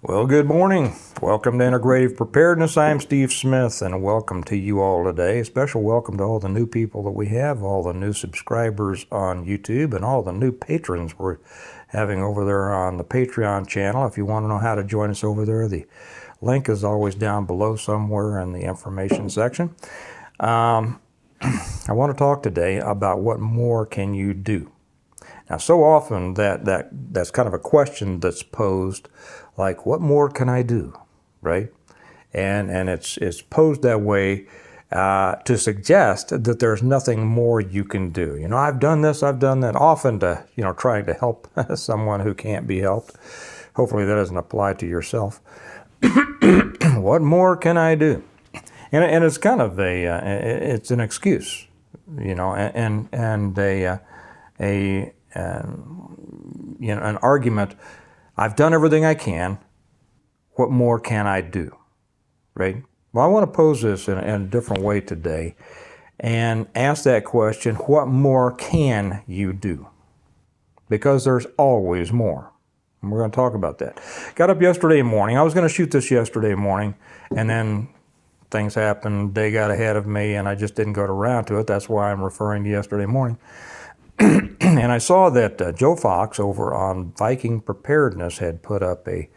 Well, good morning. Welcome to Integrative Preparedness. I'm Steve Smith, and welcome to you all today. A special welcome to all the new people that we have, all the new subscribers on YouTube, and all the new patrons we're having over there on the Patreon channel. If you want to know how to join us over there, the link is always down below somewhere in the information section. I want to talk today about what more can you do. Now, so often that's kind of a question that's posed, like, what more can I do, right? And it's posed that way to suggest that there's nothing more you can do. You know, I've done this, I've done that, often to, trying to help someone who can't be helped. Hopefully that doesn't apply to yourself. What more can I do? And it's kind of it's an excuse, and an argument. I've done everything I can. What more can I do? Right? Well, I want to pose this in a different way today and ask that question, what more can you do? Because there's always more. And we're going to talk about that. Got up yesterday morning. I was going to shoot this yesterday morning, and then things happened. Day got ahead of me, and I just didn't go around to it. That's why I'm referring to yesterday morning. And I saw that Joe Fox over on Viking Preparedness had put up a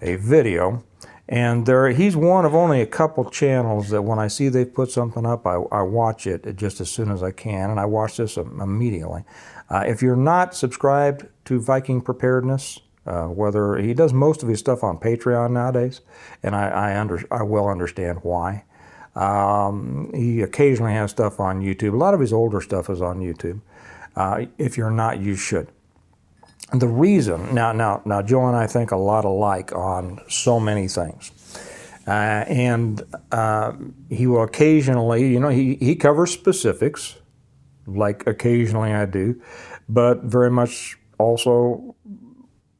video, and he's one of only a couple channels that when I see they've put something up, I watch it just as soon as I can, and I watch this immediately. If you're not subscribed to Viking Preparedness, whether he does most of his stuff on Patreon nowadays, and I well understand why. He occasionally has stuff on YouTube. A lot of his older stuff is on YouTube. If you're not, you should. The reason, now, Joe and I think a lot alike on so many things. And he will occasionally, he covers specifics, like occasionally I do, but very much also,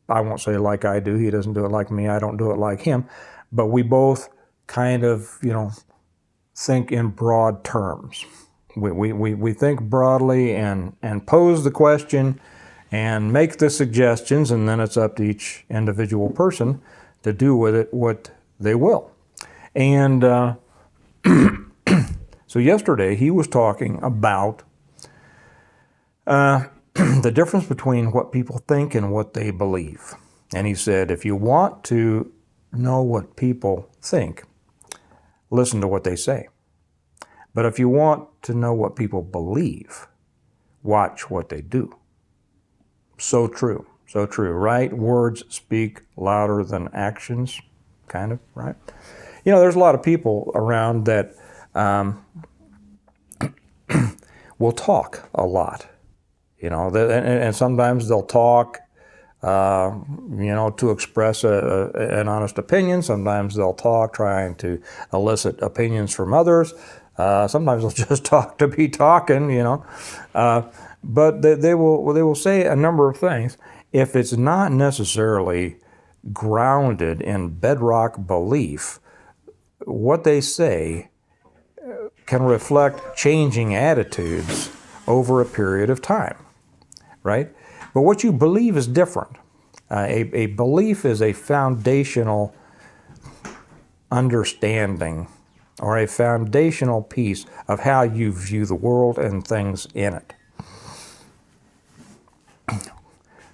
I won't say like I do. He doesn't do it like me. I don't do it like him. But we both kind of, think in broad terms. We think broadly and pose the question and make the suggestions, and then it's up to each individual person to do with it what they will. And so yesterday he was talking about the difference between what people think and what they believe. And he said, if you want to know what people think, listen to what they say. But if you want to know what people believe, watch what they do. So true, right? Words speak louder than actions, kind of, right? There's a lot of people around that will talk a lot, and sometimes they'll talk, to express an honest opinion. Sometimes they'll talk trying to elicit opinions from others. Sometimes they'll just talk to be talking, but they will say a number of things. If it's not necessarily grounded in bedrock belief, what they say can reflect changing attitudes over a period of time, right? But what you believe is different. A belief is a foundational understanding or a foundational piece of how you view the world and things in it.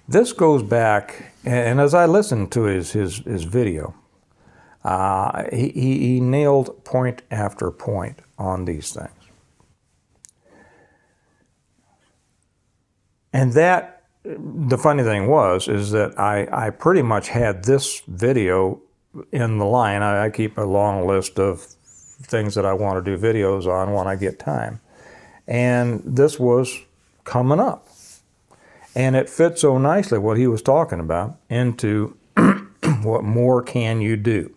This goes back, and as I listened to his video, he nailed point after point on these things. And the funny thing is that I pretty much had this video in the line. I keep a long list of things that I want to do videos on when I get time. And this was coming up. And it fit so nicely what he was talking about into what more can you do.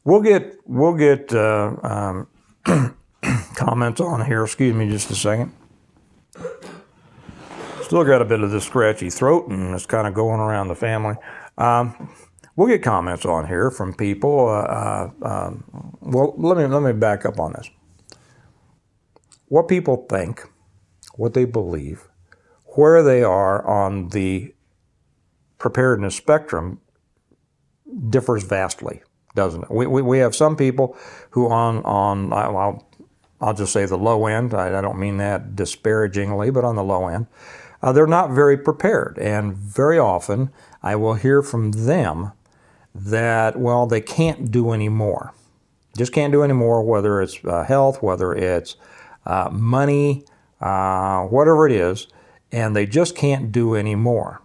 We'll get comments on here. Excuse me just a second. Still got a bit of this scratchy throat, and it's kind of going around the family. We'll get comments on here from people. Well, let me back up on this. What people think, what they believe, where they are on the preparedness spectrum differs vastly, doesn't it? We have some people who I'll just say the low end, I don't mean that disparagingly, but on the low end, they're not very prepared. And very often I will hear from them that, well, they can't do any more. Just can't do any more, whether it's health, whether it's money, whatever it is, and they just can't do any more.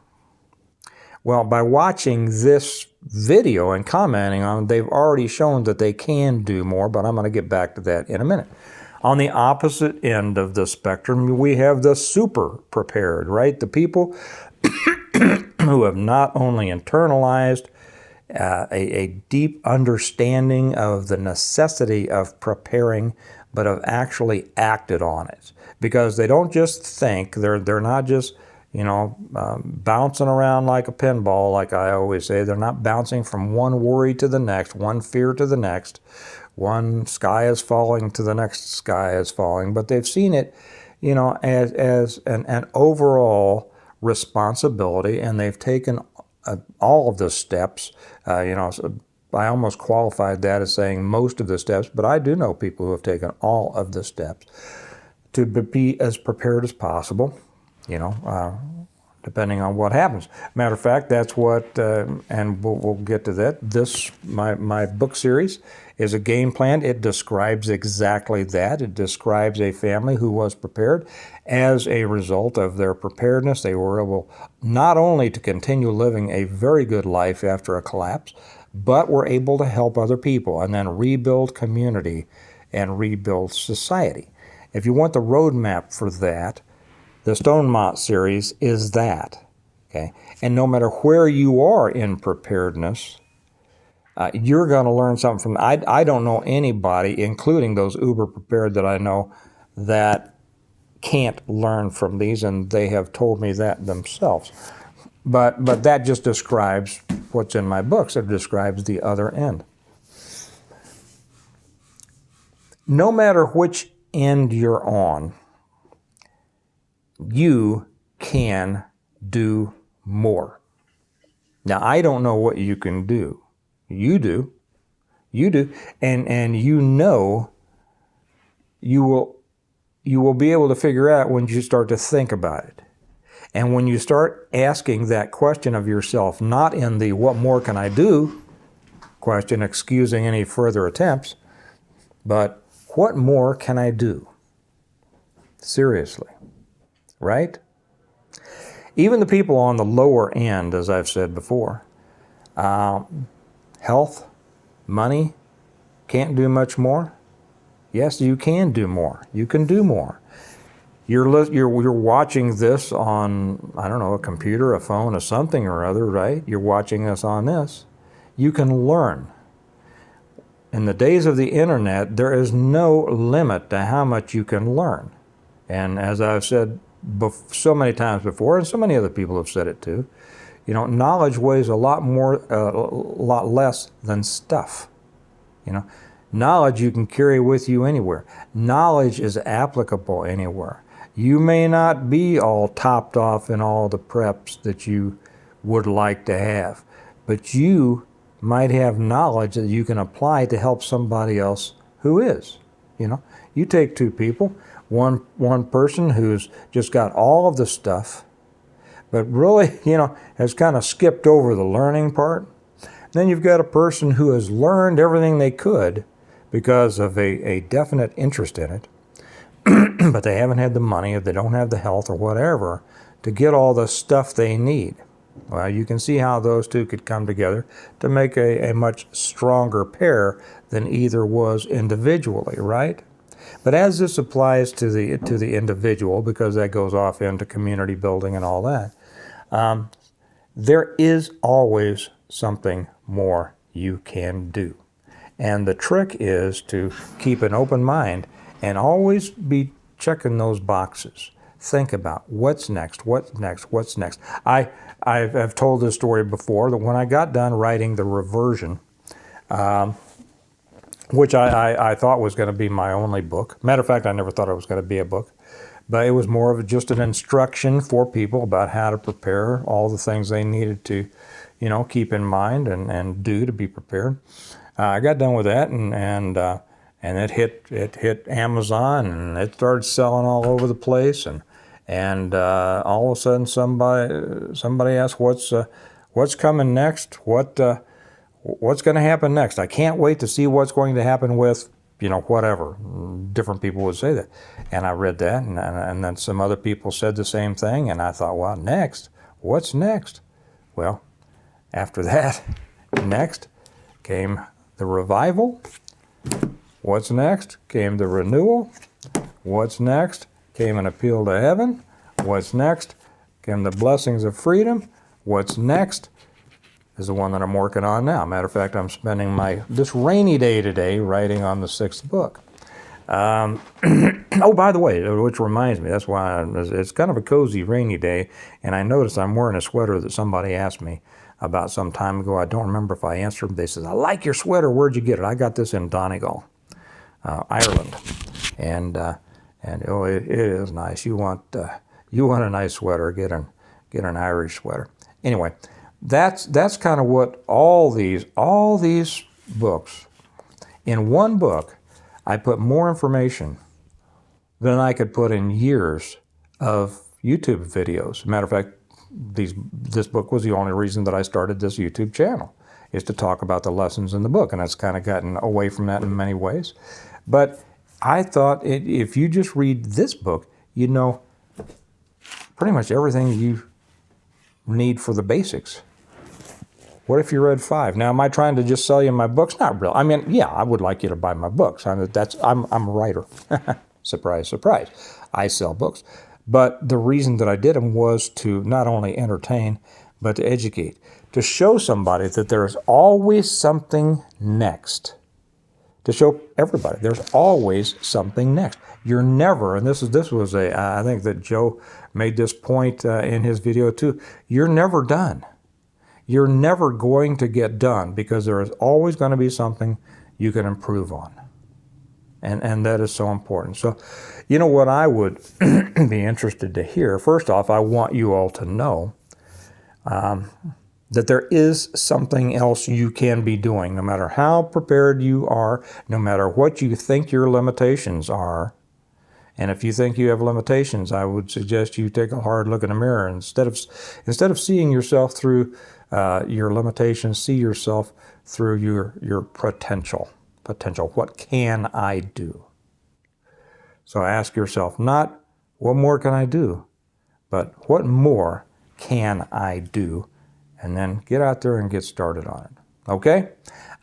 Well, by watching this video and commenting on it, they've already shown that they can do more, but I'm going to get back to that in a minute. On the opposite end of the spectrum, we have the super prepared, right? The people who have not only internalized a deep understanding of the necessity of preparing, but have actually acted on it. Because they don't just think, they're not just, bouncing around like a pinball, like I always say. They're not bouncing from one worry to the next, one fear to the next, one sky is falling to the next sky is falling. But they've seen it, as an overall responsibility, and they've taken all of the steps. So I almost qualified that as saying most of the steps, but I do know people who have taken all of the steps to be as prepared as possible, depending on what happens. Matter of fact, that's what, and we'll get to that. My book series is a game plan. It describes exactly that. It describes a family who was prepared. As a result of their preparedness, they were able not only to continue living a very good life after a collapse, but were able to help other people and then rebuild community and rebuild society. If you want the roadmap for that, the Stonemont series is that. Okay? And no matter where you are in preparedness, you're going to learn something from it. I don't know anybody, including those uber prepared that I know, that can't learn from these, and they have told me that themselves. But that just describes what's in my books. It describes the other end. No matter which end you're on, you can do more. Now, I don't know what you can do. You do. And you will be able to figure out when you start to think about it. And when you start asking that question of yourself, not in the what more can I do question, excusing any further attempts, but what more can I do? Seriously, right? Even the people on the lower end, as I've said before, health, money, can't do much more. Yes, you can do more. You can do more. You're watching this on, I don't know, a computer, a phone, or something or other, right? You're watching this on this. You can learn. In the days of the internet, there is no limit to how much you can learn. And as I've said so many times before, and so many other people have said it too, knowledge weighs a lot less than stuff. Knowledge you can carry with you anywhere. Knowledge is applicable anywhere. You may not be all topped off in all the preps that you would like to have, but you might have knowledge that you can apply to help somebody else who is. You take two people, one person who's just got all of the stuff, but really, has kind of skipped over the learning part. Then you've got a person who has learned everything they could because of a definite interest in it, but they haven't had the money, or they don't have the health or whatever to get all the stuff they need. Well, you can see how those two could come together to make a much stronger pair than either was individually, right? But as this applies to the individual, because that goes off into community building and all that, there is always something more you can do. And the trick is to keep an open mind and always be checking those boxes. Think about what's next. I've told this story before, that when I got done writing The Reversion, which I thought was going to be my only book. Matter of fact, I never thought it was going to be a book. But it was more of just an instruction for people about how to prepare, all the things they needed to, keep in mind and do to be prepared. I got done with that, and it hit Amazon, and it started selling all over the place, and all of a sudden somebody asked, what's coming next? What's going to happen next? I can't wait to see what's going to happen with, whatever. Different people would say that. And I read that, and then some other people said the same thing, and I thought, well, next? What's next? Well, after that, next came the revival. What's next? Came the renewal. What's next? Came an appeal to heaven. What's next? Came the blessings of freedom. What's next is the one that I'm working on now. Matter of fact, I'm spending this rainy day today writing on the 6th book. Oh, by the way, which reminds me, that's why it's kind of a cozy rainy day, and I noticed I'm wearing a sweater that somebody asked me about some time ago. I don't remember if I answered them. They said, I like your sweater. Where'd you get it? I got this in Donegal, Ireland. And it is nice. You want a nice sweater, get an Irish sweater. Anyway, that's kind of what all these books. In one book, I put more information than I could put in years of YouTube videos. Matter of fact, this book was the only reason that I started this YouTube channel, is to talk about the lessons in the book, and it's kind of gotten away from that in many ways. But I thought if you just read this book, you know pretty much everything you need for the basics. What if you read 5? Now, am I trying to just sell you my books? Not really. I mean, yeah, I would like you to buy my books. I'm a writer. Surprise, surprise. I sell books. But the reason that I did them was to not only entertain, but to educate. To show somebody that there is always something next. To show everybody there's always something next. You're never, and this was I think that Joe made this point in his video too, you're never done. You're never going to get done because there is always going to be something you can improve on. And that is so important. So, what I would be interested to hear, first off, I want you all to know that there is something else you can be doing, no matter how prepared you are, no matter what you think your limitations are. And if you think you have limitations, I would suggest you take a hard look in the mirror. Instead of seeing yourself through your limitations, see yourself through your potential. What can I do? So ask yourself, not what more can I do, but what more can I do? And then get out there and get started on it. Okay?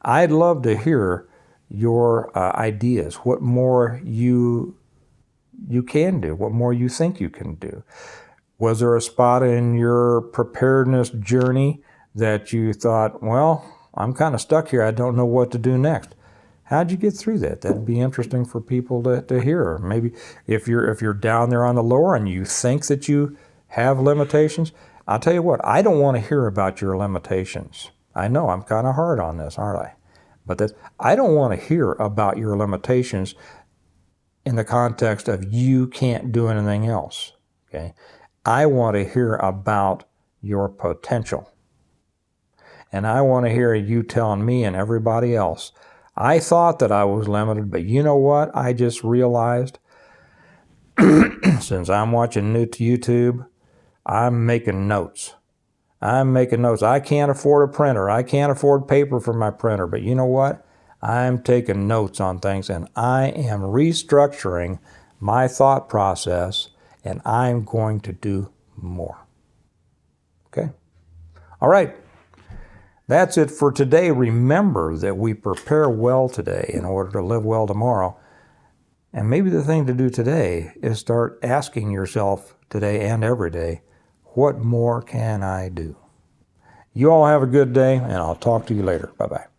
I'd love to hear your ideas. What more you can do? What more you think you can do? Was there a spot in your preparedness journey that you thought, well, I'm kind of stuck here. I don't know what to do next. How'd you get through that? That'd be interesting for people to hear. Maybe if you're down there on the lower and you think that you have limitations, I'll tell you what, I don't want to hear about your limitations. I know I'm kind of hard on this, aren't I? But I don't want to hear about your limitations in the context of you can't do anything else. Okay? I want to hear about your potential. And I want to hear you telling me and everybody else, I thought that I was limited, but you know what? I just realized since I'm watching new to YouTube, I'm making notes. I can't afford a printer. I can't afford paper for my printer, but you know what? I'm taking notes on things, and I am restructuring my thought process, and I'm going to do more. Okay? All right. That's it for today. Remember that we prepare well today in order to live well tomorrow. And maybe the thing to do today is start asking yourself today and every day, what more can I do? You all have a good day, and I'll talk to you later. Bye-bye.